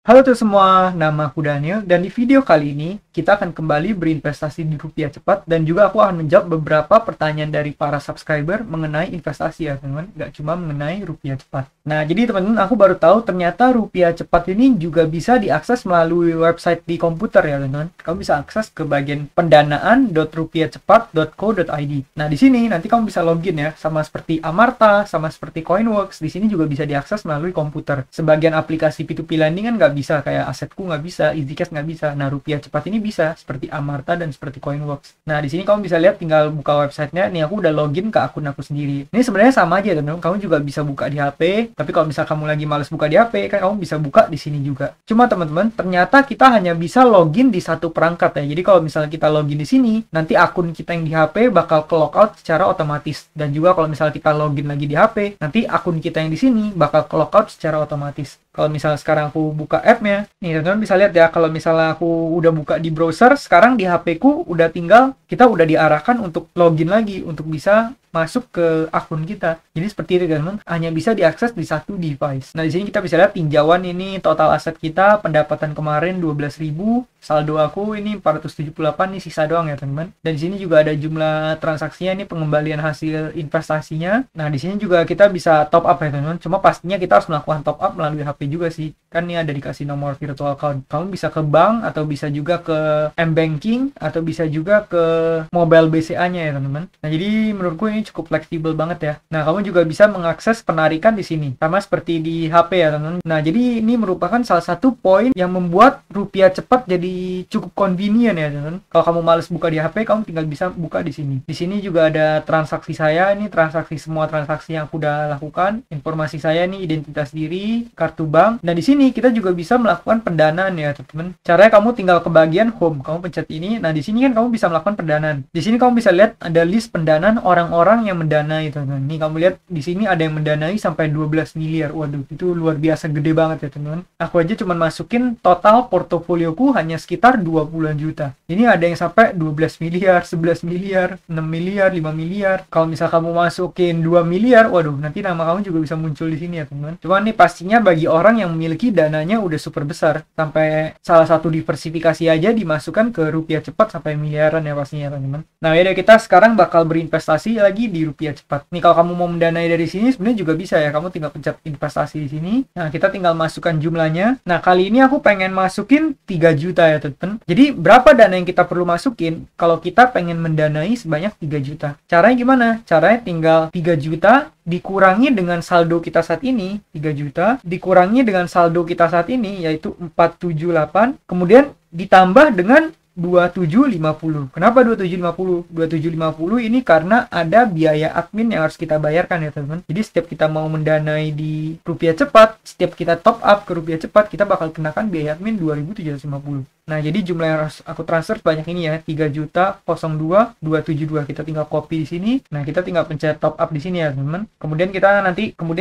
Halo tuh semua, nama aku Daniel dan di video kali ini kita akan kembali berinvestasi di rupiah cepat dan juga aku akan menjawab beberapa pertanyaan dari para subscriber mengenai investasi ya teman-teman, nggak cuma mengenai rupiah cepat. Nah jadi teman-teman aku baru tahu ternyata rupiah cepat ini juga bisa diakses melalui website di komputer ya teman-teman. Kamu bisa akses ke bagian pendanaan.rupiahcepat.co.id. Nah di sini nanti kamu bisa login ya, sama seperti Amarta, sama seperti Coinworks. Di sini juga bisa diakses melalui komputer. Sebagian aplikasi P2P lending kan nggak bisa, kayak Asetku nggak bisa, EasyCash nggak bisa. Nah rupiah cepat ini bisa seperti Amarta dan seperti Coinworks. Nah di sini kamu bisa lihat, tinggal buka websitenya. Nih aku udah login ke akun aku sendiri. Ini sebenarnya sama aja teman-teman. Kamu juga bisa buka di HP. Tapi kalau misal kamu lagi males buka di HP, kan kamu bisa buka di sini juga. Cuma teman-teman, ternyata kita hanya bisa login di satu perangkat ya. Jadi kalau misalnya kita login di sini, nanti akun kita yang di HP bakal ke logout secara otomatis. Dan juga kalau misalnya kita login lagi di HP, nanti akun kita yang di sini bakal ke logout secara otomatis. Kalau misalnya sekarang aku buka app-nya, nih teman-teman bisa lihat ya, kalau misalnya aku udah buka di browser, sekarang di HP-ku udah tinggal, kita udah diarahkan untuk login lagi, untuk bisa masuk ke akun kita. Jadi seperti itu teman-teman, hanya bisa diakses di satu device. Nah di sini kita bisa lihat tinjauan ini, total aset kita, pendapatan kemarin 12.000, saldo aku ini 478 nih, sisa doang ya teman-teman. Dan di sini juga ada jumlah transaksinya, ini pengembalian hasil investasinya. Nah di sini juga kita bisa top up ya teman-teman. Cuma pastinya kita harus melakukan top up melalui HP juga sih. Kan ini ada dikasih nomor virtual account. Kamu bisa ke bank atau bisa juga ke M-Banking atau bisa juga ke mobile BCA-nya ya teman-teman. Nah jadi menurutku ini cukup fleksibel banget ya. Nah kamu juga bisa mengakses penarikan di sini, sama seperti di HP ya teman-teman. Nah jadi ini merupakan salah satu poin yang membuat rupiah cepat jadi cukup convenient ya teman-teman. Kalau kamu males buka di HP, kamu tinggal bisa buka di sini. Di sini juga ada transaksi saya, ini transaksi semua transaksi yang aku udah lakukan, informasi saya nih, identitas diri, kartu bank. Dan di sini kita juga bisa melakukan pendanaan ya teman-teman. Caranya kamu tinggal ke bagian home, kamu pencet ini. Nah di sini kan kamu bisa melakukan pendanaan. Di sini kamu bisa lihat ada list pendanaan orang-orang yang mendanai teman-teman. Nih kamu lihat di sini ada yang mendanai sampai 12 miliar. Waduh, itu luar biasa gede banget ya teman-teman. Aku aja cuma masukin total portofolioku hanya sekitar 20-an juta. Ini ada yang sampai 12 miliar, 11 miliar, 6 miliar, 5 miliar. Kalau misal kamu masukin 2 miliar, waduh, nanti nama kamu juga bisa muncul di sini ya teman-teman. Cuma nih pastinya bagi orang yang memiliki dananya udah super besar, sampai salah satu diversifikasi aja dimasukkan ke rupiah cepat sampai miliaran ya pastinya teman-teman. Nah ya kita sekarang bakal berinvestasi lagi di rupiah cepat. Nih kalau kamu mau mendanai dari sini sebenarnya juga bisa ya. Kamu tinggal pencet investasi di sini. Nah, kita tinggal masukkan jumlahnya. Nah, kali ini aku pengen masukin 3 juta ya, teman-teman. Jadi, berapa dana yang kita perlu masukin kalau kita pengen mendanai sebanyak 3 juta? Caranya gimana? Caranya tinggal 3 juta dikurangi dengan saldo kita saat ini, 3 juta, dikurangi dengan saldo kita saat ini yaitu 478, kemudian ditambah dengan 2750. Kenapa 2750? 2750 ini karena ada biaya admin yang harus kita bayarkan ya teman-teman. Jadi setiap kita mau mendanai di rupiah cepat, setiap kita top up ke rupiah cepat, kita bakal kenakan biaya admin 2750. Nah, jadi jumlah yang harus aku transfer banyak ini ya, 3.02.272. Kita tinggal copy di sini. Nah, kita tinggal pencet top up di sini ya, teman-teman. Kemudian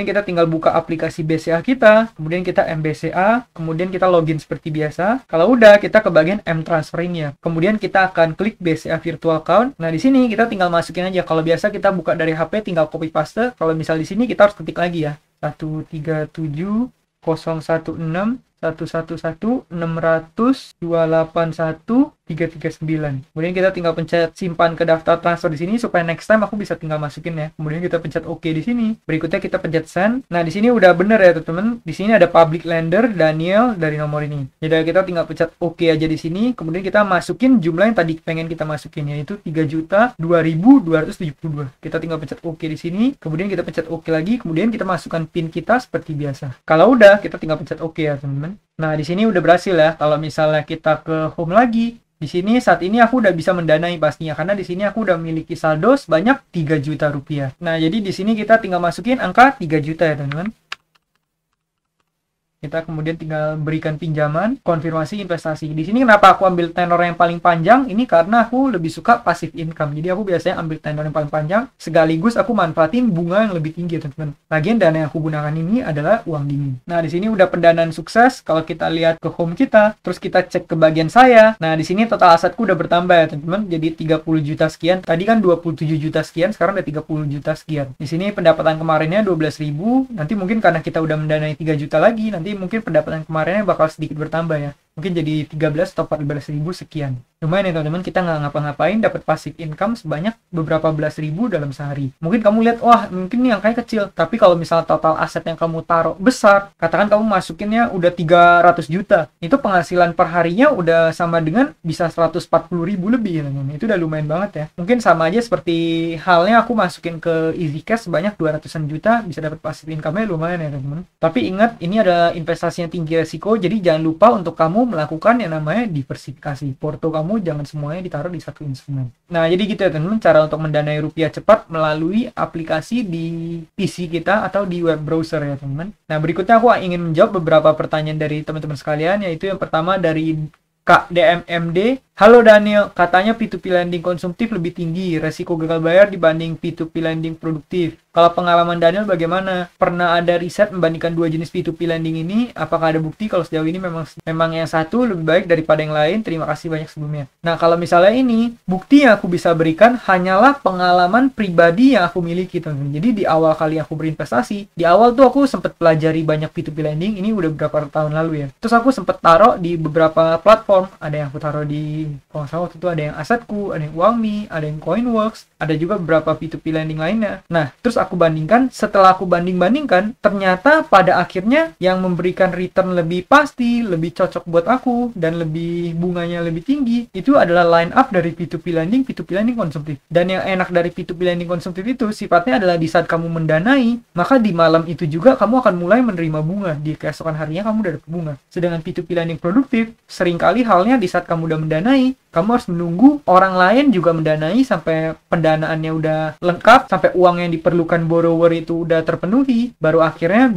kita tinggal buka aplikasi BCA kita, kemudian kita MBCA, kemudian kita login seperti biasa. Kalau udah, kita ke bagian M transferringnya. Kemudian kita akan klik BCA virtual account. Nah, di sini kita tinggal masukin aja. Kalau biasa kita buka dari HP tinggal copy paste. Kalau misal di sini kita harus ketik lagi ya. 137.011.600.281 339. Kemudian kita tinggal pencet simpan ke daftar transfer di sini supaya next time aku bisa tinggal masukin ya. Kemudian kita pencet OK di sini. Berikutnya kita pencet send. Nah, di sini udah bener ya, teman-teman. Di sini ada public lender Daniel dari nomor ini. Jadi kita tinggal pencet OK aja di sini. Kemudian kita masukin jumlah yang tadi pengen kita masukin yaitu 3.02.272. Kita tinggal pencet OK di sini. Kemudian kita pencet OK lagi. Kemudian kita masukkan PIN kita seperti biasa. Kalau udah, kita tinggal pencet OK ya, teman-teman. Nah, di sini udah berhasil ya. Kalau misalnya kita ke home lagi, di sini saat ini aku udah bisa mendanai pastinya karena di sini aku udah memiliki saldo sebanyak 3 juta rupiah. Nah, jadi di sini kita tinggal masukin angka 3 juta ya, teman-teman. Kita kemudian tinggal berikan pinjaman, konfirmasi investasi. Di sini kenapa aku ambil tenor yang paling panjang? Ini karena aku lebih suka passive income. Jadi aku biasanya ambil tenor yang paling panjang, sekaligus aku manfaatin bunga yang lebih tinggi, teman-teman. Lagian dana yang aku gunakan ini adalah uang dingin. Nah, di sini udah pendanaan sukses. Kalau kita lihat ke home kita, terus kita cek ke bagian saya. Nah, di sini total asetku udah bertambah ya, teman-teman. Jadi 30 juta sekian. Tadi kan 27 juta sekian, sekarang udah 30 juta sekian. Di sini pendapatan kemarinnya 12.000. Nanti mungkin karena kita udah mendanai 3 juta lagi, nanti mungkin pendapatan kemarinnya bakal sedikit bertambah ya. Mungkin jadi 13 atau 14 ribu sekian. Lumayan ya teman-teman, kita nggak ngapa-ngapain dapat passive income sebanyak beberapa belas ribu dalam sehari. Mungkin kamu lihat, wah mungkin ini angkanya kecil, tapi kalau misalnya total aset yang kamu taruh besar, katakan kamu masukinnya udah 300 juta, itu penghasilan per harinya udah sama dengan bisa 140 ribu lebih ya teman-teman. Itu udah lumayan banget ya. Mungkin sama aja seperti halnya aku masukin ke EasyCash sebanyak 200-an juta, bisa dapat passive income-nya lumayan ya teman-teman. Tapi ingat, ini adalah investasi yang tinggi resiko, jadi jangan lupa untuk kamu melakukan yang namanya diversifikasi. Porto kamu jangan semuanya ditaruh di satu instrumen. Nah, jadi gitu ya teman-teman, cara untuk mendanai rupiah cepat melalui aplikasi di PC kita atau di web browser ya teman-teman. Nah, berikutnya aku ingin menjawab beberapa pertanyaan dari teman-teman sekalian, yaitu yang pertama dari Kak DMMD. Halo Daniel, katanya P2P lending konsumtif lebih tinggi, resiko gagal bayar dibanding P2P lending produktif. Kalau pengalaman Daniel bagaimana? Pernah ada riset membandingkan dua jenis P2P lending ini? Apakah ada bukti kalau sejauh ini memang yang satu lebih baik daripada yang lain? Terima kasih banyak sebelumnya. Nah, kalau misalnya ini, bukti yang aku bisa berikan hanyalah pengalaman pribadi yang aku miliki, teman-teman. Jadi di awal kali aku berinvestasi, di awal tuh aku sempat pelajari banyak P2P lending, ini udah beberapa tahun lalu ya. Terus aku sempat taruh di beberapa platform, ada yang aku taruh di, kalau nggak salah waktu itu ada yang Asetku, ada yang Uangme, ada yang Coinworks, ada juga beberapa P2P lending lainnya. Nah, terus aku bandingkan, setelah aku banding-bandingkan, ternyata pada akhirnya yang memberikan return lebih pasti, lebih cocok buat aku, dan lebih bunganya lebih tinggi, itu adalah line up dari P2P lending konsumtif. Dan yang enak dari P2P lending konsumtif itu, sifatnya adalah di saat kamu mendanai, maka di malam itu juga kamu akan mulai menerima bunga. Di keesokan harinya kamu udah dapat bunga. Sedangkan P2P lending produktif, seringkali halnya di saat kamu udah mendanai, kamu harus menunggu orang lain juga mendanai sampai pendanaannya udah lengkap, sampai uang yang diperlukan borrower itu udah terpenuhi, baru akhirnya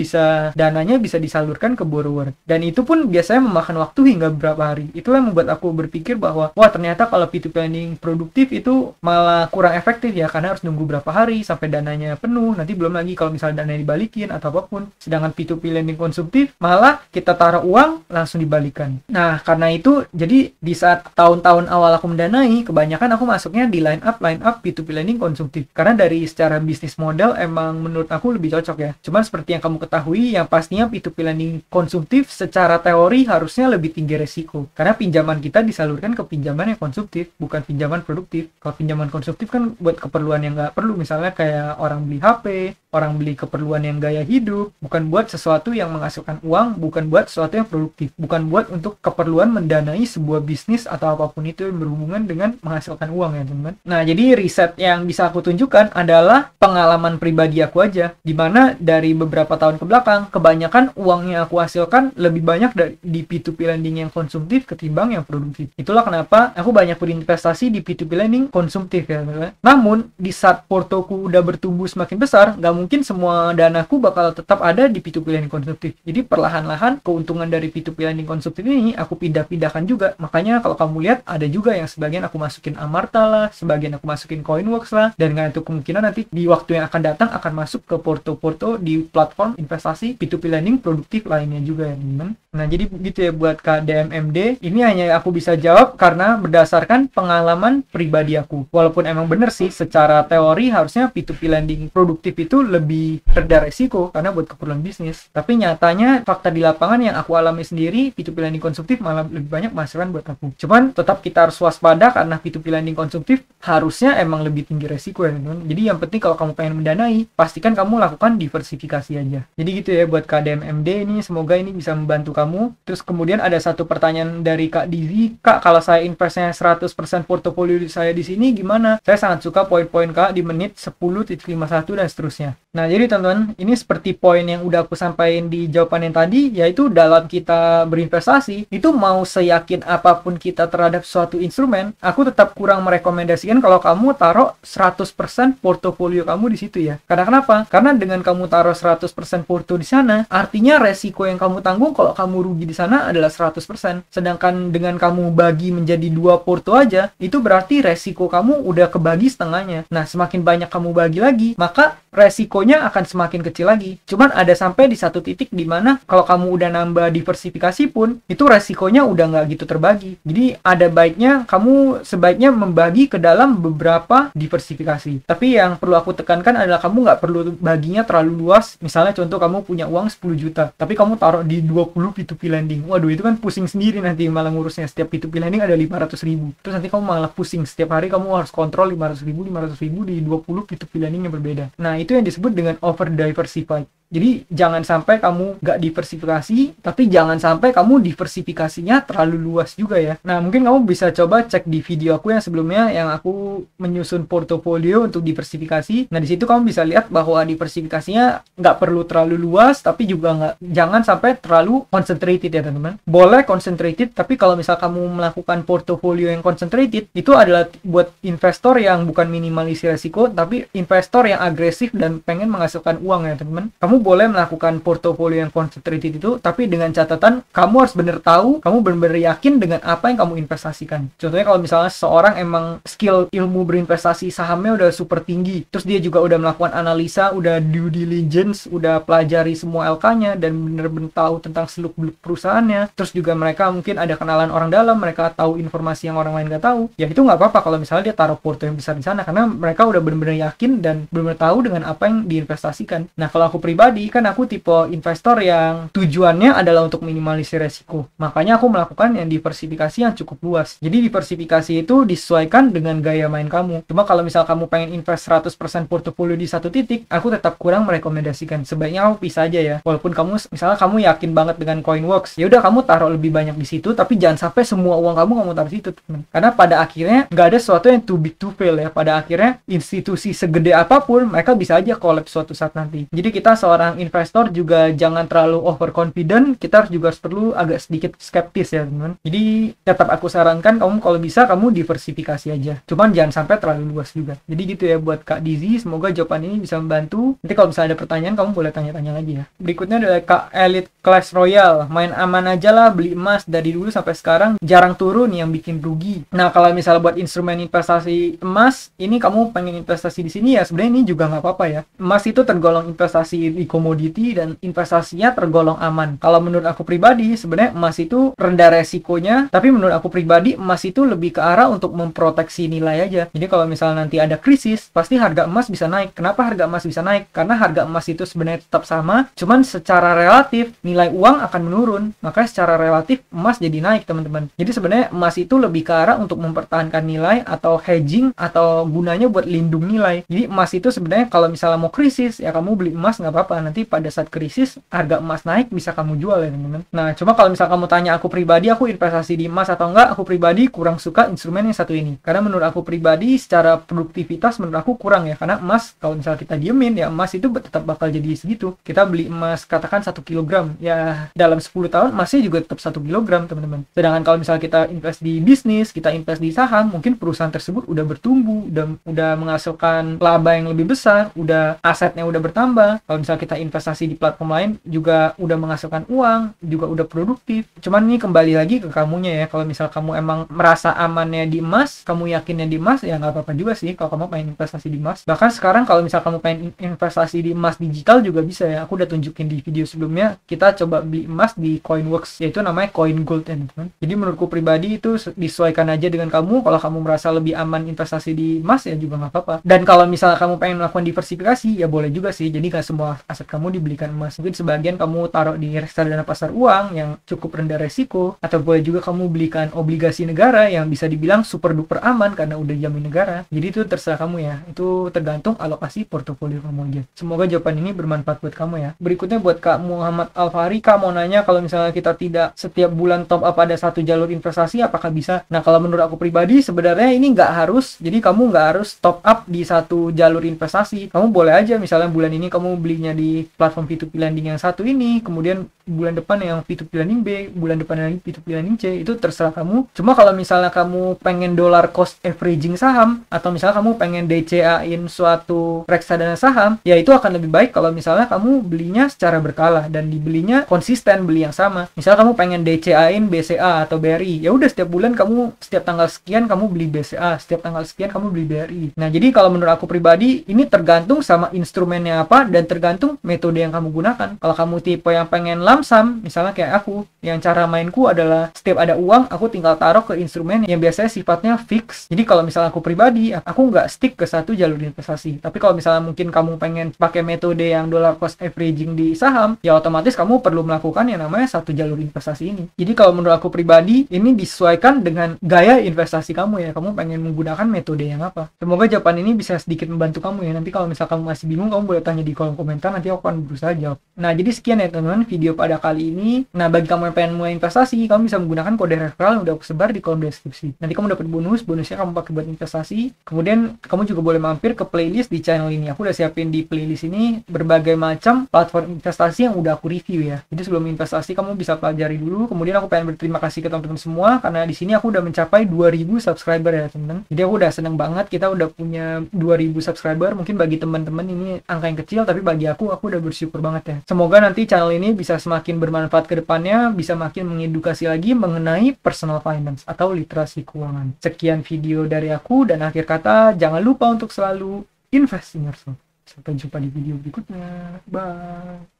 dananya bisa disalurkan ke borrower. Dan itu pun biasanya memakan waktu hingga beberapa hari. Itulah yang membuat aku berpikir bahwa, wah ternyata kalau P2P lending produktif itu malah kurang efektif ya, karena harus nunggu berapa hari sampai dananya penuh, nanti belum lagi kalau misalnya dananya dibalikin atau apapun. Sedangkan P2P lending konsumtif, malah kita taruh uang langsung dibalikan. Nah, karena itu, jadi di saat tahun-tahun awal aku mendanai, kebanyakan aku masuknya di line up P2P lending konsumtif. Karena dari secara bisnis model emang menurut aku lebih cocok ya. Cuman seperti yang kamu ketahui, yang pastinya P2P lending konsumtif secara teori harusnya lebih tinggi resiko. Karena pinjaman kita disalurkan ke pinjaman yang konsumtif, bukan pinjaman produktif. Kalau pinjaman konsumtif kan buat keperluan yang nggak perlu, misalnya kayak orang beli HP, orang beli keperluan yang gaya hidup, bukan buat sesuatu yang menghasilkan uang, bukan buat sesuatu yang produktif, bukan buat untuk keperluan mendanai sebuah bisnis atau apapun itu yang berhubungan dengan menghasilkan uang ya teman-teman. Nah, jadi riset yang bisa aku tunjukkan adalah pengalaman pribadi aku aja, dimana dari beberapa tahun ke belakang, kebanyakan uang yang aku hasilkan lebih banyak di P2P lending yang konsumtif ketimbang yang produktif. Itulah kenapa aku banyak berinvestasi di P2P lending konsumtif ya teman-teman. Namun, di saat portoku udah bertumbuh semakin besar, nggak mungkin semua danaku bakal tetap ada di P2P lending konsumtif. Jadi perlahan-lahan keuntungan dari P2P lending konsumtif ini aku pindah-pindahkan juga. Makanya kalau kamu lihat ada juga yang sebagian aku masukin Amarta lah, sebagian aku masukin Coinworks lah, dan dengan itu kemungkinan nanti di waktu yang akan datang akan masuk ke porto-porto di platform investasi P2P lending produktif lainnya juga ya teman-teman. Nah, jadi begitu ya buat KDMMD. Ini hanya aku bisa jawab karena berdasarkan pengalaman pribadi aku. Walaupun emang bener sih, secara teori harusnya P2P lending produktif itu lebih rendah resiko karena buat keperluan bisnis. Tapi nyatanya fakta di lapangan yang aku alami sendiri, P2P lending konsumtif malah lebih banyak menghasilkan buat aku. Cuman tetap kita harus waspada karena P2P lending konsumtif harusnya emang lebih tinggi resiko ya teman-teman. Jadi yang penting kalau kamu pengen mendanai, pastikan kamu lakukan diversifikasi aja. Jadi gitu ya buat KDMMD ini, semoga ini bisa membantu kamu. Terus kemudian ada satu pertanyaan dari Kak Dizi, Kak kalau saya investnya 100% portofolio saya di sini gimana? Saya sangat suka poin-poin Kak di menit 10.51 dan seterusnya. Nah, jadi teman-teman, ini seperti poin yang udah aku sampaikan di jawaban yang tadi, yaitu dalam kita berinvestasi, itu mau seyakin apapun kita terhadap suatu instrumen, aku tetap kurang merekomendasikan kalau kamu taruh 100% portofolio kamu di situ ya. Karena kenapa? Karena dengan kamu taruh 100% porto di sana, artinya resiko yang kamu tanggung kalau kamu rugi di sana adalah 100%. Sedangkan dengan kamu bagi menjadi 2 porto aja, itu berarti resiko kamu udah kebagi setengahnya. Nah, semakin banyak kamu bagi lagi, maka resikonya akan semakin kecil lagi. Cuman ada sampai di satu titik di mana kalau kamu udah nambah diversifikasi pun, itu resikonya udah nggak gitu terbagi. Jadi ada baiknya kamu sebaiknya membagi ke dalam beberapa diversifikasi. Tapi yang perlu aku tekankan adalah kamu nggak perlu baginya terlalu luas. Misalnya contoh kamu punya uang 10 juta, tapi kamu taruh di 20 P2P lending. Waduh, itu kan pusing sendiri nanti malah ngurusnya. Setiap P2P lending ada 500.000. Terus nanti kamu malah pusing. Setiap hari kamu harus kontrol 500.000 di 20 P2P lending yang berbeda. Nah, itu yang disebut dengan over diversified. Jadi jangan sampai kamu nggak diversifikasi, tapi jangan sampai kamu diversifikasinya terlalu luas juga ya. Nah, mungkin kamu bisa coba cek di video aku yang sebelumnya yang aku menyusun portofolio untuk diversifikasi. Nah, di situ kamu bisa lihat bahwa diversifikasinya nggak perlu terlalu luas, tapi juga jangan sampai terlalu concentrated ya teman-teman. Boleh concentrated, tapi kalau misal kamu melakukan portofolio yang concentrated, itu adalah buat investor yang bukan minimalisir resiko, tapi investor yang agresif dan pengen menghasilkan uang ya teman-teman. Kamu boleh melakukan portofolio yang concentrated itu, tapi dengan catatan kamu harus benar tahu, kamu benar-benar yakin dengan apa yang kamu investasikan. Contohnya kalau misalnya seorang emang skill ilmu berinvestasi sahamnya udah super tinggi, terus dia juga udah melakukan analisa, udah due diligence, udah pelajari semua LK-nya dan benar-benar tahu tentang seluk-beluk perusahaannya, terus juga mereka mungkin ada kenalan orang dalam, mereka tahu informasi yang orang lain gak tahu, ya itu nggak apa-apa kalau misalnya dia taruh porto yang besar di sana, karena mereka udah benar-benar yakin dan benar-benar tahu dengan apa yang diinvestasikan. Nah, kalau aku pribadi kan aku tipe investor yang tujuannya adalah untuk minimalisir resiko. Makanya aku melakukan yang diversifikasi yang cukup luas. Jadi diversifikasi itu disesuaikan dengan gaya main kamu. Cuma kalau misal kamu pengen invest 100% portofolio di satu titik, aku tetap kurang merekomendasikan. Sebaiknya kamu pisah aja ya. Walaupun misalnya kamu yakin banget dengan Coinworks, ya udah kamu taruh lebih banyak di situ, tapi jangan sampai semua uang kamu taruh di situ, teman. Karena pada akhirnya nggak ada sesuatu yang too big to fail ya. Pada akhirnya institusi segede apapun mereka bisa aja collapse suatu saat nanti. Jadi kita seorang investor juga jangan terlalu overconfident, kita juga harus perlu agak sedikit skeptis ya teman. Jadi tetap aku sarankan kamu kalau bisa kamu diversifikasi aja, cuman jangan sampai terlalu luas juga. Jadi gitu ya buat Kak Dizzy, semoga jawaban ini bisa membantu. Nanti kalau misalnya ada pertanyaan kamu boleh tanya-tanya lagi ya. Berikutnya adalah Kak Elite Clash Royale, main aman aja lah, beli emas dari dulu sampai sekarang jarang turun yang bikin rugi. Nah, kalau misalnya buat instrumen investasi emas, ini kamu pengen investasi di sini ya sebenarnya ini juga nggak apa-apa ya. Emas itu tergolong investasi di komoditi dan investasinya tergolong aman. Kalau menurut aku pribadi, sebenarnya emas itu rendah resikonya, tapi menurut aku pribadi emas itu lebih ke arah untuk memproteksi nilai aja. Jadi kalau misalnya nanti ada krisis, pasti harga emas bisa naik. Kenapa harga emas bisa naik? Karena harga emas itu sebenarnya tetap sama, cuman secara relatif nilai uang akan menurun. Makanya secara relatif emas jadi naik, teman-teman. Jadi sebenarnya emas itu lebih ke arah untuk mempertahankan nilai atau hedging atau gunanya buat lindung nilai. Jadi emas itu sebenarnya kalau misalnya mau krisis, ya kamu beli emas nggak apa-apa. Nanti pada saat krisis harga emas naik bisa kamu jual ya teman-teman. Nah, cuma kalau misalnya kamu tanya aku pribadi, aku investasi di emas atau enggak, aku pribadi kurang suka instrumen yang satu ini. Karena menurut aku pribadi secara produktivitas menurut aku kurang ya. Karena emas kalau misalnya kita diemin ya emas itu tetap bakal jadi segitu. Kita beli emas katakan 1 kilogram, ya dalam 10 tahun emasnya juga tetap 1 kilogram teman-teman. Sedangkan kalau misalnya kita invest di bisnis, kita invest di saham, mungkin perusahaan tersebut udah bertumbuh, udah menghasilkan laba yang lebih besar, udah asetnya udah bertambah. Kalau misalnya kita investasi di platform lain juga udah menghasilkan uang, juga udah produktif. Cuman ini kembali lagi ke kamunya ya. Kalau misal kamu emang merasa amannya di emas, kamu yakinnya di emas, ya nggak apa-apa juga sih kalau kamu pengen investasi di emas. Bahkan sekarang kalau misal kamu pengen investasi di emas digital juga bisa ya. Aku udah tunjukin di video sebelumnya, kita coba beli emas di Coinworks, yaitu namanya Coin Gold ya teman. Jadi menurutku pribadi itu disesuaikan aja dengan kamu. Kalau kamu merasa lebih aman investasi di emas ya juga nggak apa-apa. Dan kalau misalnya kamu pengen melakukan diversifikasi ya boleh juga sih. Jadi nggak semua aset kamu dibelikan emas. Mungkin sebagian kamu taruh di reksadana pasar uang yang cukup rendah resiko, atau boleh juga kamu belikan obligasi negara yang bisa dibilang super duper aman karena udah jamin negara. Jadi itu terserah kamu ya. Itu tergantung alokasi portofolio kamu aja. Semoga jawaban ini bermanfaat buat kamu ya. Berikutnya buat Kak Muhammad Alfari, Kak mau nanya kalau misalnya kita tidak setiap bulan top up ada satu jalur investasi apakah bisa? Nah, kalau menurut aku pribadi sebenarnya ini nggak harus. Jadi kamu nggak harus top up di satu jalur investasi. Kamu boleh aja misalnya bulan ini kamu belinya di platform P2P lending yang satu ini, kemudian bulan depan yang P2P lending B, bulan depan lagi P2P lending C, itu terserah kamu. Cuma kalau misalnya kamu pengen dollar cost averaging saham, atau misalnya kamu pengen DCA-in suatu reksadana saham, ya itu akan lebih baik kalau misalnya kamu belinya secara berkala dan dibelinya konsisten, beli yang sama. Misalnya kamu pengen DCA-in BCA atau BRI, ya udah setiap bulan kamu setiap tanggal sekian kamu beli BCA, setiap tanggal sekian kamu beli BRI. Nah, jadi kalau menurut aku pribadi ini tergantung sama instrumennya apa dan tergantung metode yang kamu gunakan. Kalau kamu tipe yang pengen lump sum, misalnya kayak aku, yang cara mainku adalah setiap ada uang aku tinggal taruh ke instrumen yang biasanya sifatnya fix. Jadi kalau misalnya aku pribadi, aku nggak stick ke satu jalur investasi. Tapi kalau misalnya mungkin kamu pengen pakai metode yang dollar cost averaging di saham, ya otomatis kamu perlu melakukan yang namanya satu jalur investasi ini. Jadi kalau menurut aku pribadi, ini disesuaikan dengan gaya investasi kamu ya. Kamu pengen menggunakan metode yang apa. Semoga jawaban ini bisa sedikit membantu kamu ya. Nanti kalau misalnya kamu masih bingung, kamu boleh tanya di kolom komentar, nanti aku akan berusaha jawab. Nah, jadi sekian ya teman-teman video pada kali ini. Nah, bagi kamu yang pengen mulai investasi, kamu bisa menggunakan kode referral yang udah aku sebar di kolom deskripsi. Nanti kamu dapat bonusnya kamu pakai buat investasi. Kemudian kamu juga boleh mampir ke playlist di channel ini. Aku udah siapin di playlist ini berbagai macam platform investasi yang udah aku review ya. Jadi sebelum investasi kamu bisa pelajari dulu. Kemudian aku pengen berterima kasih ke teman-teman semua karena di sini aku udah mencapai 2000 subscriber ya teman-teman. Jadi aku udah seneng banget kita udah punya 2000 subscriber. Mungkin bagi teman-teman ini angka yang kecil, tapi bagi aku udah bersyukur banget ya. Semoga nanti channel ini bisa semakin bermanfaat ke depannya, bisa makin mengedukasi lagi mengenai personal finance atau literasi keuangan. Sekian video dari aku dan akhir kata jangan lupa untuk selalu invest in yourself. Sampai jumpa di video berikutnya. Bye.